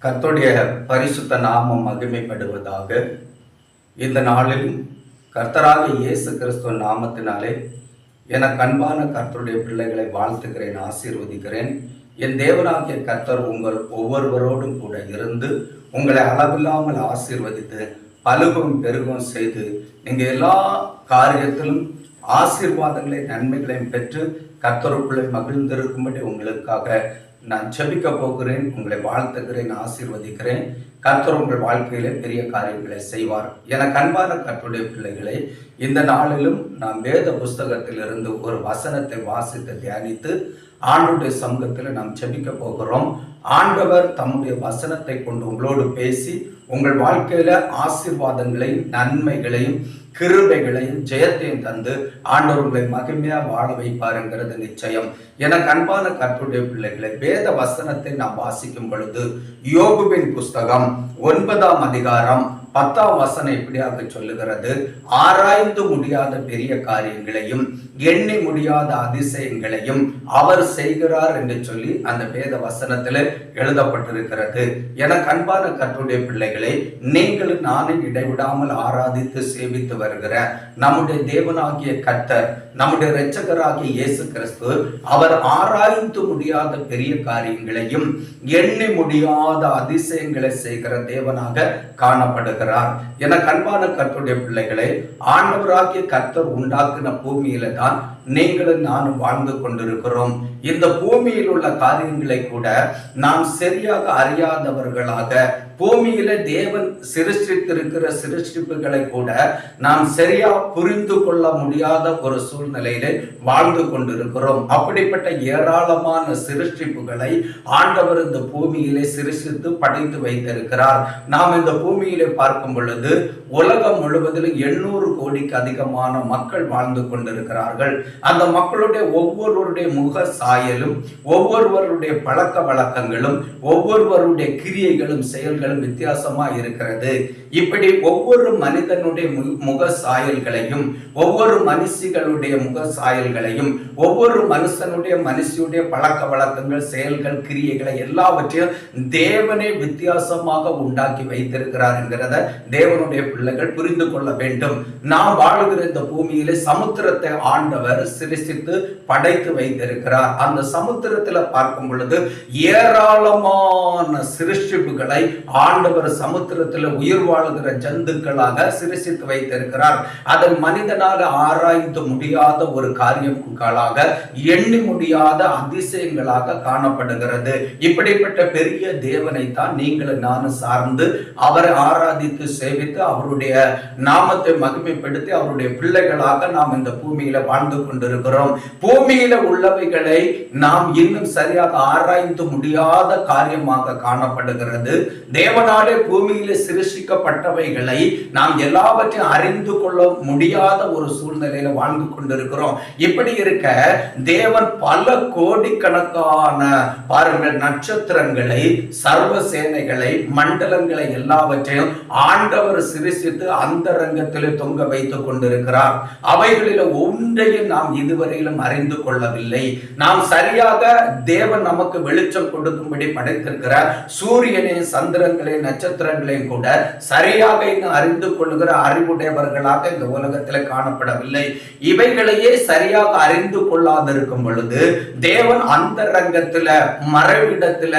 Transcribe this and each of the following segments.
கர்த்தருடைய பரிசுத்த நாமம் மகிமைப்படுவதாக. இந்த நாளிலும் கர்த்தராக இயேசு கிறிஸ்துவ நாமத்தினாலே எனக்கு அன்பான கர்த்தருடைய பிள்ளைகளை வாழ்த்துக்கிறேன், ஆசீர்வதிக்கிறேன். என் தேவனாகிய கர்த்தர் உங்கள் ஒவ்வொருவரோடும் கூட இருந்து உங்களை அளவில்லாமல் ஆசீர்வதித்து பலுகும் பெருகும் செய்து நீங்கள் எல்லா காரியத்திலும் ஆசீர்வாதங்களை நன்மைகளையும் பெற்று கர்த்தருக்குள்ளே மகிழ்ந்திருக்கும்படி உங்களுக்காக நான் ஜெபிக்க போகிறேன். உங்களை வாழ்த்துகிறேன், ஆசீர்வதிக்கிறேன். கர்த்தர் உங்கள் வாழ்க்கையிலே பெரிய காரியங்களை செய்வார். எனக்கு அன்பான கர்த்தருடைய பிள்ளைகளை, இந்த நாளிலும் நாம் வேத புஸ்தகத்திலிருந்து ஒரு வசனத்தை வாசித்து தியானித்து ஆண்டவருடைய சமூகத்தில் நாம் ஜெபிக்க போகிறோம். ஆண்டவர் தம்முடைய வசனத்தை கொண்டு உங்களோடு பேசி உங்கள் வாழ்க்கையில ஆசீர்வாதங்களையும் நன்மைகளையும் கிருபைகளையும் ஜெயத்தையும் தந்து ஆண்டவர்களை மகிமையா வாழ வைப்பாருங்கிறது நிச்சயம். எனக்கு அன்பான கர்த்தருடைய பிள்ளைகளை, வேத வசனத்தை நாம் வாசிக்கும் பொழுது யோபுவின் புஸ்தகம் 9ஆம் அதிகாரம் 10ஆம் வசனம் இப்படியாக சொல்லுகிறது: ஆராய்ந்து முடியாத பெரிய காரியங்களையும் எண்ணி முடியாத அதிசயங்களையும் அவர் செய்கிறார் என்று சொல்லி அந்த வேத வசனத்தில் எழுதப்பட்டிருக்கிறது. எனக்கு அன்பான கர்த்தருடைய பிள்ளைகளை, நீங்களும் நானும் இடைவிடாமல் ஆராதித்து சேவித்து வருகிற நம்முடைய தேவனாகிய கர்த்தர், நம்முடைய இரட்சகராகிய இயேசு கிறிஸ்து, அவர் ஆராய்ந்து முடியாத பெரிய காரியங்களையும் எண்ணி முடியாத அதிசயங்களை செய்கிற தேவனாக காணப்படுகிறார். எனக்கு அன்பான கர்த்தருடைய பிள்ளைகளை, ஆண்டவராகிய கர்த்தர் உண்டாக்கின பூமியில தான் நீங்களும் நானும் வாழ்ந்து கொண்டிருக்கிறோம். இந்த பூமியில் உள்ள காரியங்களை கூட நாம் சரியாக அறியாதவர்களாக, பூமியில தேவன் சிருஷ்டித்திருக்கிற சிருஷ்டிப்புகளை கூட நாம் சரியா புரிந்து கொள்ள முடியாத ஒரு சூழ்நிலையில வாழ்ந்து கொண்டிருக்கிறோம். அப்படிப்பட்ட ஏராளமான சிருஷ்டிப்புகளை ஆண்டவர் இந்த பூமியிலே சிருஷ்டித்து படைத்து வைத்திருக்கிறார். நாம் இந்த பூமியிலே பார்க்கும் பொழுது உலகம் முழுவதிலும் 800 கோடிக்கு அதிகமான மக்கள் வாழ்ந்து கொண்டிருக்கிறார்கள். அந்த மக்களுடைய ஒவ்வொருவருடைய முக சாயலும், ஒவ்வொருவருடைய பழக்க வழக்கங்களும், ஒவ்வொருவருடைய கிரியைகளும் செயல்களும் வித்தியாசமா இருக்கிறது. இப்படி ஒவ்வொரு மனிதனுடைய முக சாயல்களையும், ஒவ்வொரு மனுஷிகளுடைய முக சாயல்களையும், ஒவ்வொரு மனுஷனுடைய பழக்க வழக்கங்கள், செயல்கள், கிரியைகளை எல்லாவற்றையும் தேவனே வித்தியாசமாக உண்டாக்கி வைத்திருக்கிறார் என்கிறத தேவனுடைய பிள்ளைகள் புரிந்து கொள்ள வேண்டும். நாம் வாழுகிற இந்த பூமியிலே சமுத்திரத்தை ஆண்டவர் சிருஷ்டித்து படைத்து வைத்திருக்கிறார். அந்த சமுத்திரத்தில் பார்க்கும் பொழுது ஏராளமான சிருஷ்டிப்புகளை ஆண்டவர் சமுத்திரத்தில் உயிர் வாழுகிற ஜந்துக்களாக சிருஷ்டித்து வைத்திருக்கிறார். அதன் மனிதனால் ஆராய்ந்து முடியாத ஒரு காரியங்களாக, எண்ணி முடியாத அதிசயங்களாக காணப்படுகிறது. இப்படிப்பட்ட பெரிய தேவனை தான் நீங்களும் நானும் சார்ந்து அவரை ஆராதித்து சேவித்து அவருடைய நாமத்தை மகிமைப்படுத்தி அவருடைய பிள்ளைகளாக நாம் இந்த பூமியில வாழ்ந்து கொண்டிருக்கிறோம். பூமியில உள்ளவைகளை நாம் இன்னும் சரியாக ஆராய்ந்து முடியாத காரியமாக காணப்படுகிறது. தேவனாலே பூமியில சிருஷ்டிக்கப்பட்டவைகளை நாம் எல்லாவற்றையும் அறிந்து கொள்ள முடியாத ஒரு சூழ்நிலையில வாழ்ந்து கொண்டிருக்கிறோம். இப்படி இருக்க தேவன் பல கோடிக்கணக்கான பாருங்கள் நட்சத்திரங்களை, சர்வ சேனைகளை, மண்டலங்களை எல்லாவற்றையும் ஆண்டவர் சிருஷ்டித்து அந்த ரங்கத்திலே தொங்க வைத்துக் கொண்டிருக்கிறார். அவைகளில் ஒன்றையும் நாம் இதுவரையிலும் அறிந்து கொள்ளவில்லை. நாம் சரியாக தேவன் நமக்கு வெளிச்சம் கொடுக்கும்படி படைத்திருக்கிற சூரியனையும் சந்திரங்களையும் நட்சத்திரங்களையும் கூட சரியாக இன்னும் அறிந்து கொள்ளுகிற அறிவுடையவர்களாக இந்த உலகத்தில் காணப்படவில்லை. இவைகளையே சரியாக அறிந்து கொள்ளாதிருக்கும் பொழுது தேவன் அந்த ரங்கத்துல, மறைவிடத்துல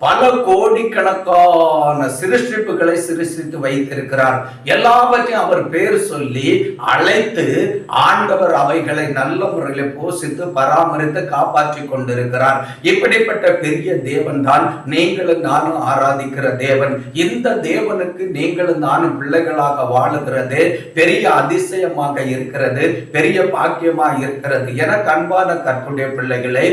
பல கோடிக்கணக்கான சிருஷ்டிப்புகளை சிருஷ்டித்து வைத்திருக்கிறார். எல்லாவற்றையும் அவர் பேர் சொல்லி அழைத்து ஆண்டவர் அவைகளை நல்ல முறையில் போஷித்து பராமரித்து காப்பாற்றி கொண்டிருக்கிறார். இப்படிப்பட்ட பெரிய தேவன் தான் நீங்களும் நானும் ஆராதிக்கிற தேவன். இந்த தேவனுக்கு நீங்களும் நானும் பிள்ளைகளாக வாழுகிறது பெரிய அதிசயமாக இருக்கிறது, பெரிய பாக்கியமாக இருக்கிறது. எனக்கு அன்பான கர்த்தருடைய பிள்ளைகளை,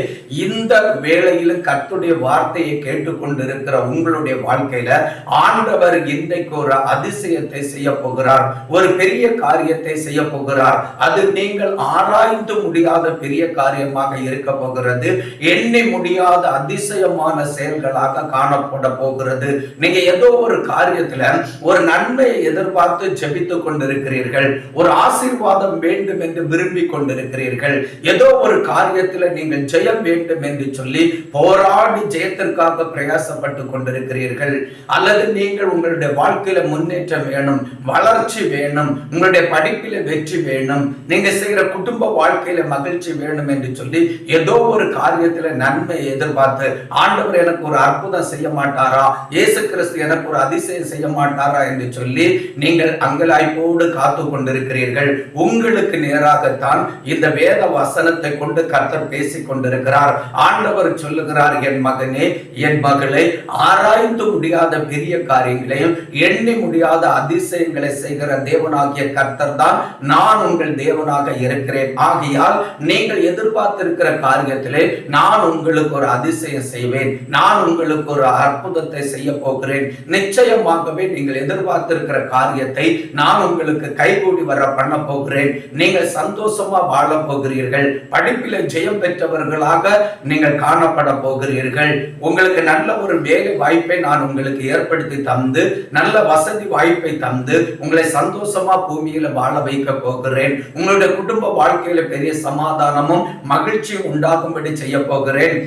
இந்த வேளையிலும் கர்த்தருடைய வார்த்தையை கேட்டு கொண்டிருக்கிற உங்களுடைய வாழ்க்கையில ஆண்டவர் இன்றைக்கு ஒரு அதிசயத்தை செய்ய போகிறார், ஒரு பெரிய காரியத்தை செய்ய போகிறார். அது நீங்கள் ஆராய்ந்து முடியாத பெரிய காரியமாக இருக்க போகிறது. எண்ணி முடியாத அதிசயமான செயல்களாக காணப்பட போகிறது. நீங்க ஏதோ ஒரு காரியத்துல ஒரு நன்மையை எதிர்பார்த்து ஜெபித்துக் கொண்டிருக்கிறீர்கள், ஒரு ஆசீர்வாதம் வேண்டும் என்று விரும்பி கொண்டிருக்கிறீர்கள், ஏதோ ஒரு காரியத்துல நீங்கள் ஜெயம் வேண்டும் என்று சொல்லி போராடி ஜெயத்திற்காக பிரயாசப்பட்டு கொண்டிருக்கிறீர்கள், அல்லது நீங்கள் உங்களுடைய வாழ்க்கையில முன்னேற்றம் வேணும், வளர்ச்சி வேணும், உங்களுடைய படிப்பில வெற்றி வேணும், நீங்க செய்கிற குடும்ப வாழ்க்கையில மகிழ்ச்சி வேணும் என்று சொல்லி ஏதோ ஒரு காரியத்துல நன்மை எதிர்பார்த்து, ஆண்டவர் எனக்கு ஒரு அற்புதம் செய்ய மாட்டாரா, இயேசு கிறிஸ்து எனக்கு ஒரு அதிசயம் செய்ய மாட்டாரா என்று சொல்லி நீங்கள் அங்கலாய்ப்போடு காத்து கொண்டிருக்கிறீர்கள். உங்களுக்கு நேராகத்தான் இந்த வேத வசனத்தை கொண்டு கர்த்தர் பேசிக் கொண்டிருக்கிறார். ஆண்டவர் சொல்லுகிறார், என் மகனே, என் மகளே, ஆராய்ந்து முடியாத பெரிய காரியங்களையும் எண்ணி முடியாத அதிசயங்களை செய்கிற தேவனாகிய கர்த்தர் தான் நான் உங்கள் தேவனாக இருக்கிறேன். ஆகையால் நீங்கள் எதிர்பார்த்திருக்கிற காரியத்திலே நான் உங்களுக்கு ஒரு அதிசயம் செய்வேன், நான் உங்களுக்கு ஒரு அற்புதத்தை செய்ய போகிறேன். நிச்சயமாகவே நீங்கள் எதிர்பார்த்திருக்கிற காரியத்தை நான் உங்களுக்கு கைகூடி வர பண்ண போகிறேன். நீங்கள் சந்தோஷமா வாழ போகிறீர்கள், படிப்பில ஜெயம் பெற்றவர்களாக நீங்கள் காணப்பட போகிறீர்கள். உங்களுக்கு நல்ல ஒரு வேலை வாய்ப்பை நான் உங்களுக்கு ஏற்படுத்தி தந்து, நல்ல வசதி வாய்ப்பை தந்து உங்களை சந்தோஷமா பூமியில வாழ வைக்க போகிறேன். உங்களுடைய குடும்ப வாழ்க்கையில பெரிய சமாதானமும் மகிழ்ச்சியும் உண்டாகும்படி செய்ய போகிறேன்.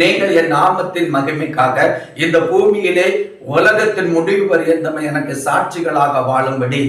நீங்கள் என் நாமத்தின் மகிமைக்காக இந்த பூமியிலே உலகத்தின் முடிவு பரியந்தம் எனக்கு சாட்சிகளாக வாழும்படி,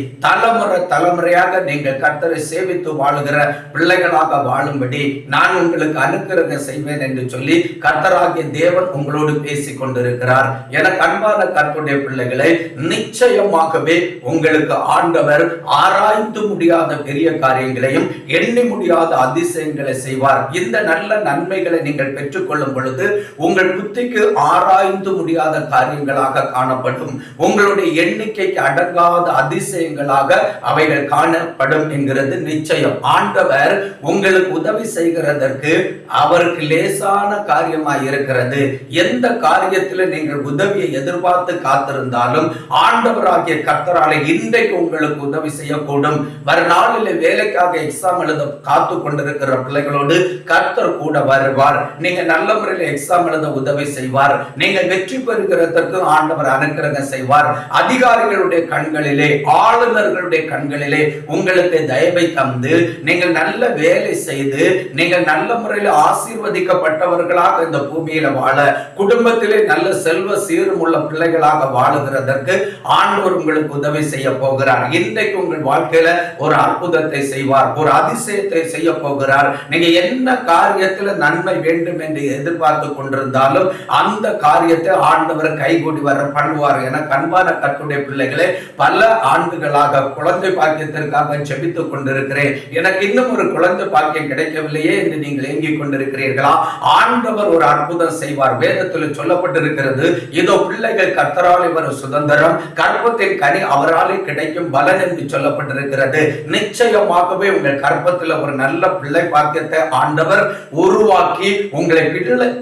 தலைமுறையாக நீங்கள் கர்த்தரை சேவித்து வாழுகிற பிள்ளைகளாக வாழும்படி நான் உங்களுக்கு அனுக்கிரகம் செய்வேன் என்று சொல்லி கர்த்தராகிய தேவன் உங்களோடு பேசிக் கொண்டிருக்கிறார். எனக்கு அன்பான கர்த்தருடைய பிள்ளைகளை, நிச்சயமாகவே உங்களுக்கு ஆண்டவர் ஆராய்ந்து முடியாத பெரிய காரியங்களையும் எண்ணி முடியாத அதிசயங்களை செய்வார். இந்த நல்ல நன்மைகளை நீங்கள் பெற்றுக்கொள்ளும் பொழுது உங்கள் புத்திக்கு ஆராய்ந்து முடியாத காரியங்களாக காணப்படும், உங்களுடைய எண்ணிக்கைக்கு அடங்காத அதிசயங்களாக அவைகள் காணப்படும் என்கிறது நிச்சயம். ஆண்டவர் உங்களுக்கு உதவி செய்கிறதற்கு அவருக்கு லேசான காரியமாய் இருக்கிறது. எந்த காரியத்தில் நீங்கள் உதவியை எதிர்பார்த்து காத்திருந்தாலும் ஆண்டவராகிய கர்த்தராலே இன்றைக்கு உங்களுக்கு உதவி செய்யக்கூடும். மறுநாளில் வேலைக்காக எக்ஸாம் எழுத காத்து கொண்டிருக்கிற பிள்ளைகளோடு கர்த்தர் கூட வருவார். நீங்க நல்ல முறையில் எக்ஸாம் எழுத உதவி செய்வார். நீங்கள் வெற்றி பெறுகிறதற்கு ஆண்டவர் அனுக்கிரகம் செய்வார். அதிகாரிகளுடைய கண்களிலே, ஆளுநர்களுடைய கண்களிலே உங்களுக்கு தயவை தந்து நீங்கள் நல்ல வேலை செய்து நீங்கள் நல்ல முறையில் ஆசீர்வதிக்கப்பட்டவர்களாக இந்த பூமியில வாழ, குடும்பத்திலே நல்ல செல்வ சீரும் உள்ள பிள்ளைகளாக வாழுகிறதற்கு ஆண்டவர் உங்களுக்கு உதவி செய்ய போகிறார். இன்றைக்கு உங்கள் வாழ்க்கையில ஒரு அற்புதத்தை செய்வார், ஒரு அதிசயத்தை செய்ய போகிறார். நீங்க என்ன காரியத்தில் நன்மை வேண்டும் என்று எதிர்பார்த்து கொண்டிருந்தாலும் அந்த காரியத்தை ஆண்டவர் கைகூடி வர பண்ணுவார். என அன்பான கர்த்தருடைய பிள்ளைகளே, பல ஆண்டுகளாக குழந்தை பாக்கியத்திற்காக ஜெபித்துக் கொண்டிருக்கிறேன், எனக்கு இன்னும் ஒரு குழந்தை பாக்கியம் கிடைக்கவில்லையே என்று நீங்கள் ஏங்கிக் கொண்டிருக்கிறீர்களா? ஆண்டவர் ஒரு அற்புதம் செய்வார். வேதத்தில் சொல்லப்பட்டிருக்கிறது, இதோ பிள்ளைகள் கர்த்தராலே வரும் சுதந்திரம், கர்ப்பத்தின் கனி அவராலே கிடைக்கும் பலன் என்று சொல்லப்பட்டிருக்கிறது. நிச்சயமாகவே உங்கள் கர்ப்பத்தில் ஒரு நல்ல பிள்ளை பாக்கியத்தை ஆண்டவர் உருவாக்கி உங்களை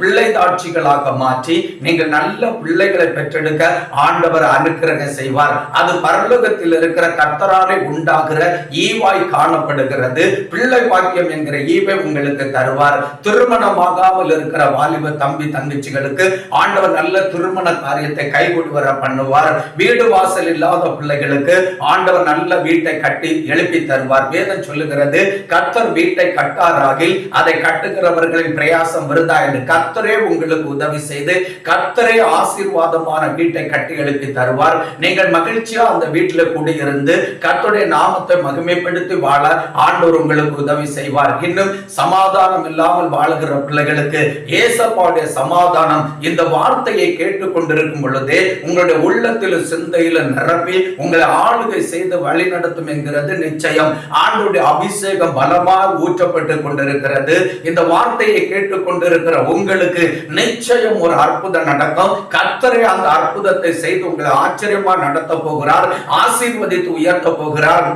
பிள்ளை தாட்சிகளாக மாற்றி நீங்கள் நல்ல பிள்ளைகளை பெற்றெடுக்க ஆண்டவர் அனுக்கிரகம் செய்வார். அது பரலோகத்தில் இருக்கிற கர்த்தராலே உண்டாகிற ஈவாய் காணப்படுகிறது. பிள்ளை பாக்கியம் என்கிற ஈவை உங்களுக்கு தருவார். திருமணமாகாமல் இருக்கிற வாலிப தம்பி தங்கச்சிகளுக்கு ஆண்டவர் நல்ல திருமண காரியத்தை கைகூடி வர பண்ணுவார். வீடு வாசல் இல்லாத பிள்ளைகளுக்கு ஆண்டவர் நல்ல வீட்டை கட்டி எழுப்பி தருவார். வேதம் சொல்லுகிறது, கர்த்தர் வீட்டை கட்டாராகில் அதை கட்டுகிறவர்களின் பிரயாசம் விருதா என்று. கர்த்தரே உங்களுக்கு உதவி செய்து கர்த்தரே ஆசீர்வாதமான வீட்டை கட்டி எழுப்பி தருவார். நீங்கள் மகிழ்ச்சியா அந்த வீட்டில் குடியிருந்து கர்த்தருடைய நாமத்தை மகிமைப்படுத்தி வாழ ஆண்டவர் உங்களுக்கு உதவி செய்வார். இன்னும் சமாதானம் இல்லாமல் வாழுகிற பிள்ளைகளுக்கு ஏசப்பாவுடைய சமாதானம் இந்த வார்த்தையை கேட்டுக் கொண்டிருக்கும் பொழுதே உங்களுடைய உள்ளத்தில் சிந்தையில நிரப்பி உங்களை ஆளுகை செய்து வழி நடத்தும் என்கிறது நிச்சயம். ஆண்டவருடைய அபிஷேகம் பலமாக ஊற்றப்பட்டு கொண்டிருக்கிறது. இந்த வார்த்தையை கேட்டுக் கொண்டிருக்கிற உங்களுக்கு நிச்சயம் ஒரு அற்புதம் நடக்கும். கர்த்தரே அந்த அற்புதத்தை செய்து உங்களை ஆச்சரியமா நடத்த போகிறார், ஆசீர்வதித்து உயர்த்த போகிறார்.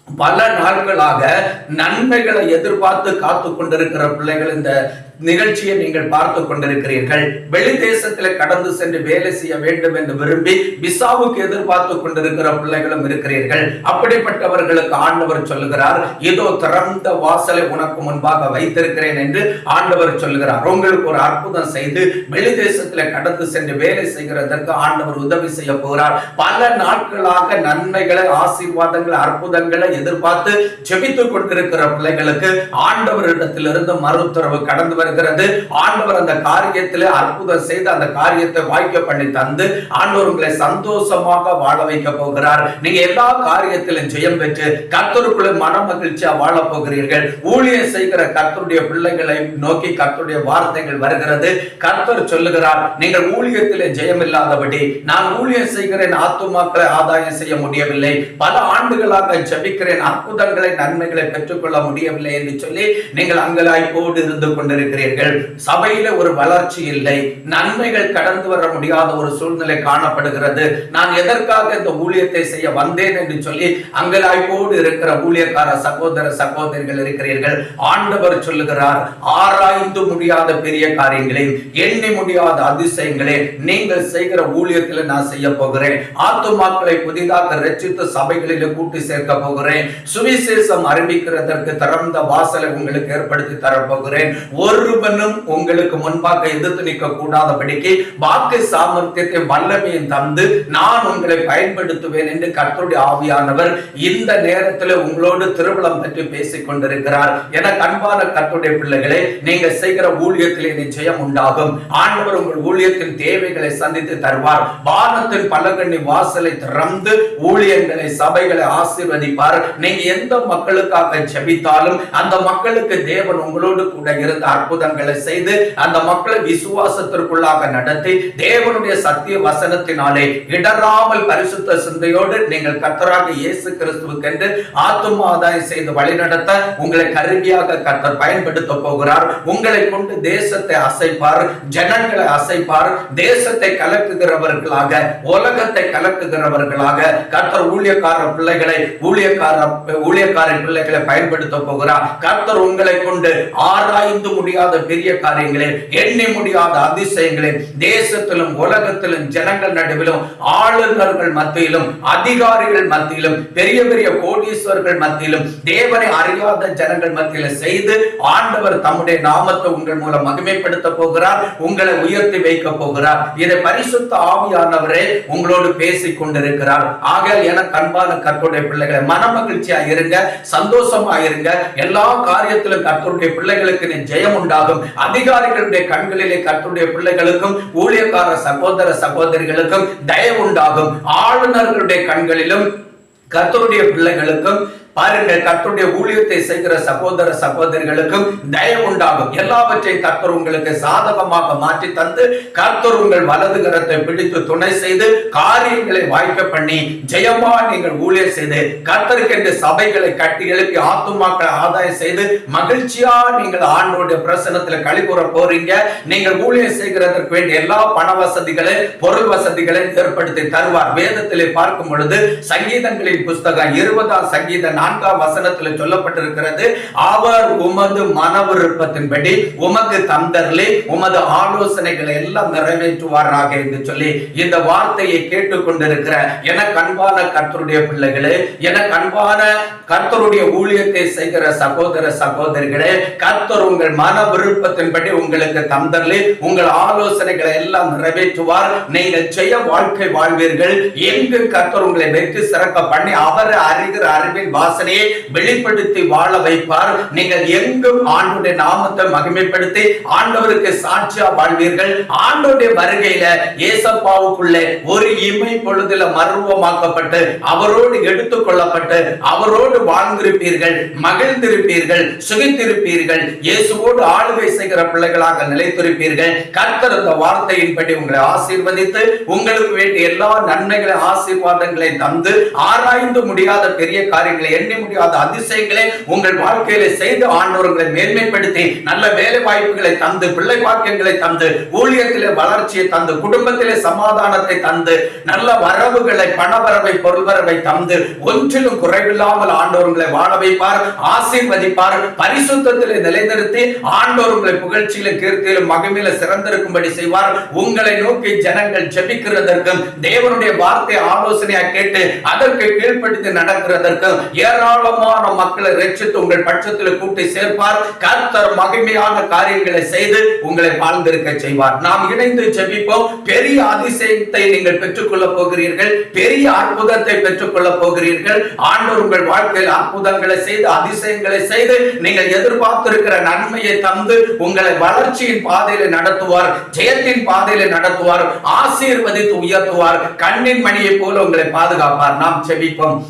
பல நாட்களாக நன்மைகளை எதிர்பார்த்து காத்து கொண்டிருக்கிற பிள்ளைகள் இந்த நிகழ்ச்சியை நீங்கள் பார்த்து கொண்டிருக்கிறீர்கள். வெளி தேசத்தில் கடந்து சென்று வேலை செய்ய வேண்டும் என்று விரும்பி விசாவுக்கு எதிர்பார்த்து கொண்டிருக்கிற பிள்ளைகளும் இருக்கிறீர்கள். அப்படிப்பட்டவர்களுக்கு ஆண்டவர் சொல்லுகிறார், இதோ திறந்த வாசலை உனக்கு முன்பாக வைத்திருக்கிறேன் என்று ஆண்டவர் சொல்லுகிறார். உங்களுக்கு ஒரு அற்புதம் செய்து வெளி தேசத்தில் கடந்து சென்று வேலை செய்கிறதற்கு ஆண்டவர் உதவி செய்ய போகிறார். பல நாட்களாக நன்மைகளை, ஆசீர்வாதங்களை, அற்புதங்களை எதிர்பார்த்து ஜெபித்துக் கொண்டிருக்கிற பிள்ளைகளுக்கு ஆண்டவரிடத்திலிருந்து மறு உத்தரவு கடந்து வருகிறது. வருகிறது. ஆண்டவர் அந்த காரியத்திலே அற்புதம் செய்து அந்த காரியத்தை வாய்க்க பண்ணி தந்து ஆண்டவர் உங்களை சந்தோஷமாக வாழ வைக்க போகிறார். நீங்க எல்லா காரியத்திலும் ஜெயம் பெற்று கர்த்தருக்குள்ள மன மகிழ்ச்சியா வாழ போகிறீர்கள். ஊழியம் செய்கிற கர்த்தருடைய பிள்ளைகளை நோக்கி கர்த்தருடைய வார்த்தைகள் வருகிறது. கர்த்தர் சொல்லுகிறார், நீங்கள் ஊழியத்திலே ஜெயம் இல்லாதபடி நான் ஊழியம் செய்கிறேன், ஆத்துமாக்களை ஆதாயம் செய்ய முடியவில்லை, பல ஆண்டுகளாக ஜெபிக்கிறேன், அற்புதங்களை நன்மைகளை பெற்றுக்கொள்ள முடியவில்லை என்று சொல்லி நீங்கள் அங்கலாய்ப்போடு இருந்து கொண்டிருக்கிறீர்கள். சபையில ஒரு வளர்ச்சி இல்லை, நன்மைகள் கடந்து வர முடியாத ஒரு சூழ்நிலை காணப்படுகிறது. நான் எதற்காக இந்த ஊழியத்தை செய்ய வந்தேன் என்று சொல்லி அங்கலாய்ப்போடு இருக்கிற ஊழியக்கார சகோதர சகோதரிகள் இருக்கிறீர்கள். ஆண்டவர் சொல்லுகிறார், ஆராய்ந்து முடியாத பெரிய காரியங்களே, எண்ணி முடியாத அதிசயங்களே நீங்கள் செய்கிற ஊழியத்தில் நான் செய்ய போகிறேன். ஆத்துமாக்களை புதிதாக ரட்சித்து சபைகளில் கூட்டி சேர்க்க போகிறேன். சுவிசேஷம் அறிவிக்கிறதற்கு திறந்த வாசலை உங்களுக்கு ஏற்படுத்தி தரப்போகிறேன். ஒருவனும் உங்களுக்கு முன்பாக எதிர்த்து நிற்க கூடாதபடிக்கு வாக்கு சாமர்த்தியத்தை வல்லமையும் தந்து நான் உங்களை பயன்படுத்துவேன் என்று கர்த்தருடைய ஆவியானவர் இந்த நேரத்தில் உங்களோடு திருவிழம் பற்றி பேசிக் கொண்டிருக்கிறார். என அன்பான கர்த்தருடைய பிள்ளைகளே, நீங்கள் செய்கிற ஊழியத்திலே நிச்சயம் உண்டாகும். ஆண்டவர் உங்கள் ஊழியத்தின் தேவைகளை சந்தித்து தருவார். வானத்தின் பலகண்ணி வாசலை திறந்து ஊழியங்களை சபைகளை ஆசீர்வதிப்பார். நீங்க எந்த மக்களுக்காக ஜெபித்தாலும் அந்த மக்களுக்கு தேவன் உங்களோடு கூட இருந்த அற்புதங்களை செய்து அந்த மக்களை விசுவாசத்திற்குள்ளாக நடத்தி தேவனுடைய சத்திய வசனத்தினாலே இடராமல் பரிசுத்த சிந்தையோடு நீங்கள் கர்த்தராகிய இயேசு கிறிஸ்துவுக்கென்று ஆத்தும ஆதாயம் செய்து வழிநடத்த உங்களை கருவியாக கர்த்தர் பயன்படுத்த போகிறார். உங்களை கொண்டு தேசத்தை அசைப்பார், ஜனங்களை அசைப்பார். தேசத்தை கலக்குகிறவர்களாக, உலகத்தை கலக்குகிறவர்களாக கர்த்தர் ஊழியக்கார பிள்ளைகளை ஊழியக்கார பிள்ளைகளை பயன்படுத்த போகிறார். கர்த்தர் உங்களை கொண்டு ஆராய்ந்து முடியாத பெரிய காரியங்களே, எண்ணி முடியாத அதிசயங்களே, தேசத்திலும் உலகத்திலும் ஜனங்கள் நடுவிலும் ஆளுநர்கள் மத்தியிலும் அதிகாரிகள் மத்தியிலும் பெரிய பெரிய கோடீஸ்வரர்கள் மத்தியிலும் தேவனை அறியாத ஜனங்கள் மத்தியிலும் செய்து ஆண்டவர் தம்முடைய நாமத்தை உங்கள் மூலம் மகிமைப்படுத்த போகிறார். உங்களை உயர்த்தி வைக்க போகிறார். இதை பரிசுத்த ஆவியானவரே உங்களோடு பேசிக் கொண்டிருக்கிறார். ஆகையால் எனக்கு அன்பான கர்த்தருடைய பிள்ளைகளை மன மகிழ்ச்சியா இருங்க, சந்தோஷமா இருங்க. எல்லா காரியத்திலும் கர்த்தருடைய பிள்ளைகளுக்கு ஜெயம் உண்டாகும். அதிகாரிகளுடைய கண்களிலே கர்த்தருடைய பிள்ளைகளுக்கும் ஊழியக்கார சகோதர சகோதரிகளுக்கும் தயவு உண்டாகும். ஆளுநர்களுடைய கண்களிலும் கர்த்தருடைய பிள்ளைகளுக்கும் பாருங்கள், கர்த்தருடைய ஊழியத்தை செய்கிற சகோதர சகோதரிகளுக்கும் தயவு உண்டாகும். எல்லாவற்றையும் கர்த்தர் உங்களுக்கு சாதகமாக மாற்றி தந்து கர்த்தர் உங்கள் வலது கரத்தை பிடித்து துணை செய்து காரியங்களை வாய்க்க பண்ணி ஜெயமா நீங்கள் ஊழியர் செய்து கர்த்தருக்கு என்று சபைகளை கட்டி எழுப்பி ஆத்துமாக்களை ஆதாயம் செய்து மகிழ்ச்சியா நீங்கள் ஆண்டவருடைய பிரசன்னத்தில் கழிவுற போறீங்க. நீங்கள் ஊழியர் செய்கிறதற்கு வேண்டிய எல்லா பண வசதிகளை பொருள் வசதிகளை ஏற்படுத்தி தருவார். வேதத்திலே பார்க்கும் பொழுது சங்கீதங்களின் புஸ்தகம் 20ஆம் சங்கீதம் 4ஆம் வசனத்தில் சொல்லப்பட்டிருக்கிறது, அவர் உமது மன விருப்பத்தின்படி உமக்கு தந்தர்லே உமது ஆலோசனைகளை எல்லாம் நிறைவேற்றுவாராக என்று சொல்லி இந்த வார்த்தையை கேட்டுக்கொண்டிருக்கிற எனக்கு அன்பான கர்த்தருடைய பிள்ளைகளே, எனக்கு அன்பான கர்த்தருடைய ஊழியத்தை செய்கிற சகோதர சகோதரிகளே, கர்த்தர் உங்கள் மன விருப்பத்தின்படி உங்களுக்கு தந்தர்லே உங்கள் ஆலோசனைகளை எல்லாம் நிறைவேற்றுவார். நீங்கள் ஜெய வாழ்க்கை வாழ்வீர்கள். எங்கு கர்த்தர் உங்களை வெற்றி சிறக்க பண்ணி அவரை அறிகிற அறிவின் வாசனையை வெளிப்படுத்தி வாழ வைப்பார். நீங்கள் எங்கும் ஆண்டவருடைய நாமத்தை மகிமைப்படுத்தி ஆண்டவருக்கு சாட்சியா வாழ்வீர்கள். ஆண்டவருடைய வருகையில ஏசப்பாவுக்குள்ளே ஒரு இமை பொழுதுல மர்வமாக்கப்பட்டு அவரோடு எடுத்துக் கொள்ளப்பட்டு அவரோடு வாழ்ந்திருப்பீர்கள், மகிழ்ந்திருப்பீர்கள், சுகித்திருப்பீர்கள். இயேசுவோடு ஆளுகை செய்கிற பிள்ளைகளாக நிலைத்திருப்பீர்கள். கர்த்தர் இந்த வார்த்தையின்படி உங்களை ஆசீர்வதித்து உங்களுக்கு வேண்டிய எல்லா நன்மைகளை ஆசீர்வாதங்களை தந்து ஆராய்ந்து முடியாத பெரிய காரியங்களை எண்ணி முடியாத அதிசயங்களை உங்கள் வாழ்க்கையில செய்து ஆண்டவர்களை மேன்மைப்படுத்தி நல்ல வேலை வாய்ப்புகளை தந்து பிள்ளை வாக்கியங்களை தந்து ஊழியத்திலே வளர்ச்சியை தந்து குடும்பத்திலே சமாதானத்தை தந்து நல்ல வரவுகளை பணவரவை பொருள்வரவை தந்து ஒன்றிலும் குறைவில்லாமல் ஆண்டவர்களை வாழ வைப்பார், ஆசீர்வதிப்பார். பரிசுத்தத்திலே நிலைநிறுத்தி ஆண்டவர்களை புகழ்ச்சியிலும் கீர்த்தியிலும் மகிமையில சிறந்திருக்கும்படி செய்வார். உங்களை நோக்கி ஜனங்கள் ஜெபிக்கிறதற்கும் தேவனுடைய வார்த்தை ஆலோசனையா கேட்டு அதற்கு கீழ்ப்படுத்தி நடக்கிறதற்கும் ஏராளமான மக்களை ரட்சித்து உங்கள் பட்சத்தில் கூட்டி சேர்ப்பார். கர்த்தர் மகிமையான காரியங்களை செய்து உங்களை வாழ்ந்திருக்க செய்வார். நாம் இணைந்து ஜெபிப்போம். பெரிய அதிசயத்தை நீங்கள் பெற்றுக்கொள்ள போகிறீர்கள். பெரிய அற்புதத்தை பெற்றுக்கொள்ள போகிறீர்கள். ஆண்டவர் உங்கள் வாழ்க்கையில் அற்புதங்களை செய்து அதிசயங்களை செய்து நீங்கள் எதிர்பார்த்திருக்கிற நன்மையை தந்து உங்களை வளர்ச்சியின் பாதையில நடத்துவார். ஜெயத்தின் பாதையில நடத்துவார். ஆசீர்வதித்து உயர்த்துவார். கண்ணின் மணியை போல உங்களை பாதுகாப்பார். நாம் ஜெபிப்போம்.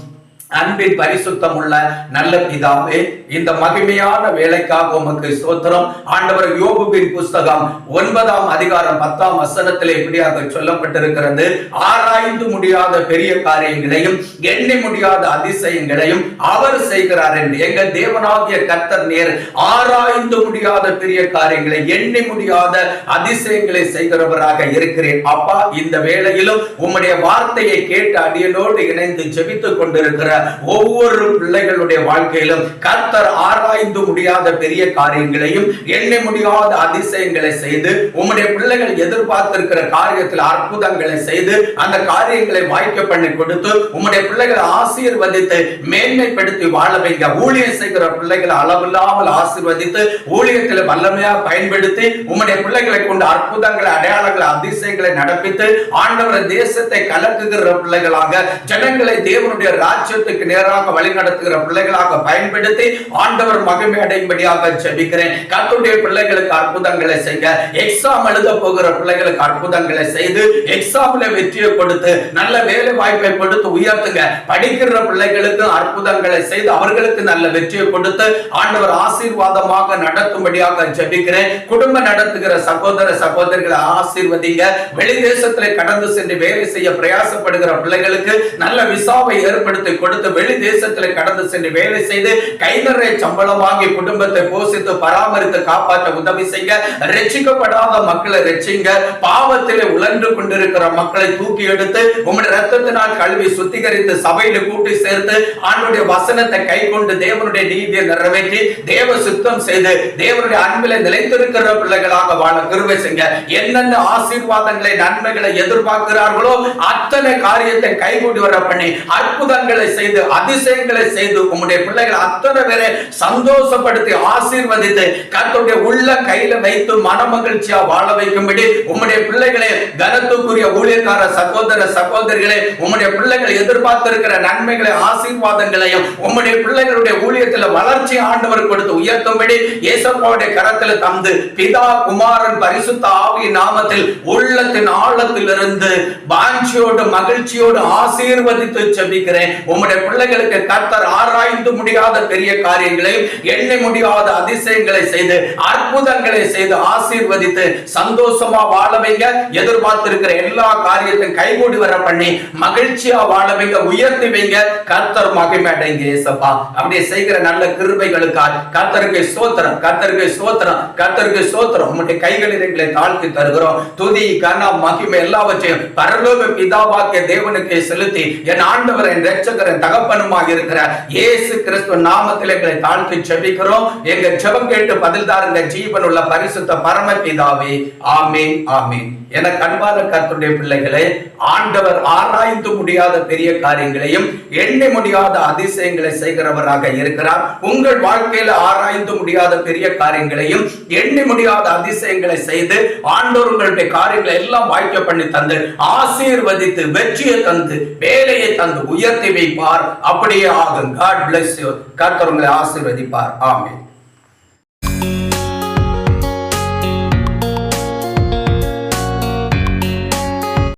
அன்பின் பரிசுத்தம் உள்ள நல்ல பிதாவே, இந்த மகிமையான வேலைக்காக உமக்கு ஸ்தோத்திரம். ஆண்டவர், யோபுவின் புஸ்தகம் 9ஆம் அதிகாரம் 10ஆம் வசனத்திலே இப்படியாக சொல்லப்பட்டிருக்கிறது. ஆராய்ந்து முடியாத பெரிய காரியங்களையும் எண்ணி முடியாத அதிசயங்களையும் அவர் செய்கிறார் என்று. எங்கள் தேவனாகிய கர்த்தர் நேர் ஆராய்ந்து முடியாத பெரிய காரியங்களை எண்ணி முடியாத அதிசயங்களை செய்கிறவராக இருக்கிறேன். அப்பா, இந்த வேளையிலும் உம்முடைய வார்த்தையை கேட்டு அடியனோடு இணைந்து ஜெபித்துக் கொண்டிருக்கிற ஒவ்வொரு பிள்ளைகளுடைய வாழ்க்கையிலும் கர்த்தர் ஆராய்ந்து முடியாத பெரிய காரியங்களையும் எண்ண முடியாத அதிசயங்களை செய்து உம்முடைய பிள்ளைகள் எதிர்பார்த்திருக்கிற காரியத்தில் அற்புதங்களை செய்து அந்த காரியங்களை வாய்க்க பண்ணி கொடுத்து உம்முடைய பிள்ளைகளை ஆசீர்வதித்து மேன்மைப்படுத்தி வாழ வைங்க. ஊழியம் செய்கிற பிள்ளைகளை அளவில்லாமல் ஆசீர்வதித்து ஊழியத்தில் வல்லமையா பயன்படுத்தி உம்முடைய பிள்ளைகளை கொண்டு அற்புதங்களை, அடையாளங்களை, அதிசயங்களை நடப்பித்து ஆண்டவர் தேசத்தை கலக்குகிற பிள்ளைகளாக, ஜனங்களை தேவனுடைய ராஜ்யத்தை நேராக வழி நடத்துகிற பிள்ளைகளாக பயன்படுத்தி ஆண்டவர் மகிமை அடையும்படியாக ஜெபிக்கிறேன். கர்த்தருடைய பிள்ளைகளுக்கு அற்புதங்களை செய்ய, எக்ஸாம் எழுத போகிற பிள்ளைகளுக்கு அற்புதங்களை செய்து எக்ஸாம்ல வெற்றியை கொடுத்து நல்ல வேலை வாய்ப்பை கொடுத்து உயர்த்துங்க. படிக்கிற பிள்ளைகளுக்கு அற்புதங்களை செய்து அவர்களுக்கு நல்ல வெற்றியை கொடுத்து ஆண்டவர் ஆசீர்வாதமாக நடத்தும்படியாக ஜெபிக்கிறேன். குடும்ப நடத்துகிற சகோதர சகோதரிகளை ஆசீர்வதிங்க. வெளி தேசத்திலே கடந்து சென்று வேலை செய்ய பிரயாசப்படுகிற பிள்ளைகளுக்கு நல்ல விசாவை ஏற்படுத்தி கொடுத்து வெளி தேசத்தில் கடந்து சென்று வேலை செய்து கை நிறைய சம்பளமாகி குடும்பத்தை போஷித்து பராமரித்து காப்பாற்ற உதவி செய்ய. ரட்சிக்கப்படாத மக்களை ரட்சிங்க. பாவத்திலே உழன்று கொண்டிருக்கிற மக்களை தூக்கி எடுத்து உம்முடைய இரத்தத்தினால் கழுவி சுத்திகரித்து சபையில கூட்டி சேர்த்து ஆண்டவருடைய வசனத்தை கை கொண்டு தேவனுடைய நீதியை நிறைவேற்றி தேவ சுத்தம் செய்து தேவனுடைய அன்பிலே நிலைத்திருக்கிற பிள்ளைகளாக வாழ கிருபை செய்யுங்க. என்னென்ன ஆசீர்வாதங்களை, நன்மைகளை எதிர்பார்க்கிறார்களோ அத்தனை காரியத்தை கைகூடி வர பண்ணி அற்புதங்களை செய்து அதிசயங்களை செய்து உம்முடைய பிள்ளைகள் அத்தனை பேரை சந்தோஷப்படுத்தி ஆசீர்வதித்து கர்த்தருடைய உள்ள கையில வைத்து மனமகிழ்ச்சியா வாழ வைக்கும்படி உம்முடைய பிள்ளைகளை, கனத்துக்குரிய ஊழியக்கார சகோதர சகோதரிகளை, உம்முடைய பிள்ளைகள் எதிர்பார்த்திருக்கிற நன்மைகளை, ஆசீர்வாதங்களையும் உம்முடைய பிள்ளைகளுடைய ஊழியத்தில் வளர்ச்சி ஆண்டவர் கொடுத்து உயர்த்தும்படி இயேசுவுடைய கரத்தில் தந்து பிதா, குமாரன், பரிசுத்த ஆவியின் நாமத்தில் உள்ளத்தின் ஆழத்திலிருந்து வாஞ்சியோடு மகிழ்ச்சியோடு ஆசீர்வதித்து ஜெபிக்கிறேன். உம்முடைய பிள்ளைகளுக்கு கர்த்தர் ஆராய்ந்து முடியாத பெரிய காரியங்களையும் எண்ண முடியாத அதிசயங்களை செய்து அற்புதங்களை செய்து ஆசீர்வதித்து சந்தோஷமா வாழ வைங்க. எதிர்பார்த்திருக்கிற எல்லா காரியத்தையும் கைகூடி வர பண்ணி மகிழ்ச்சியா வாழ வைங்க, உயர்த்தி வைங்க. கர்த்தர் மகிமை அடைங்க. இயேசுப்பா, அப்படியே செய்கிற நல்ல கிருபைகளுக்காக கர்த்தருக்கு ஸ்தோத்திரம், கர்த்தருக்கு ஸ்தோத்திரம், கர்த்தருக்கு ஸ்தோத்திரம். உம்முடைய கைகளில் எங்களை தாழ்த்தி தருகிறோம். துதி, கனம், மகிமை எல்லாவற்றையும் பரலோக பிதாவாகிய தேவனுக்கு செலுத்தி என் ஆண்டவர், என் இரட்சகர், தகப்பனுமாக இருக்கிற இயேசு கிறிஸ்து நாமத்தில் எங்களை தாழ்த்தி ஜெபிக்கிறோம். எங்க ஜெபம் கேட்டு பதில் தாருங்க ஜீவன் உள்ள பரிசுத்த பரம பிதாவே. ஆமென், ஆமென். என கண்பான கர்த்தருடைய பிள்ளைகளே, ஆண்டவர் ஆராய்ந்து முடியாத பெரிய காரியங்களையும் எண்ண முடியாத அதிசயங்களை செய்கிறவராக இருக்கிறார். உங்கள் வாழ்க்கையில ஆராய்ந்து முடியாத பெரிய காரியங்களையும் எண்ண முடியாத அதிசயங்களை செய்து ஆண்டவர் உங்களுடைய காரியங்களை எல்லாம் வாய்க்க பண்ணி தந்து ஆசீர்வதித்து வெற்றியை தந்து வேலையை தந்து உயர்த்தி வைப்பார். அப்படியே ஆகும். God bless you. கர்த்தர் உங்களை ஆசீர்வதிப்பார். ஆமென்.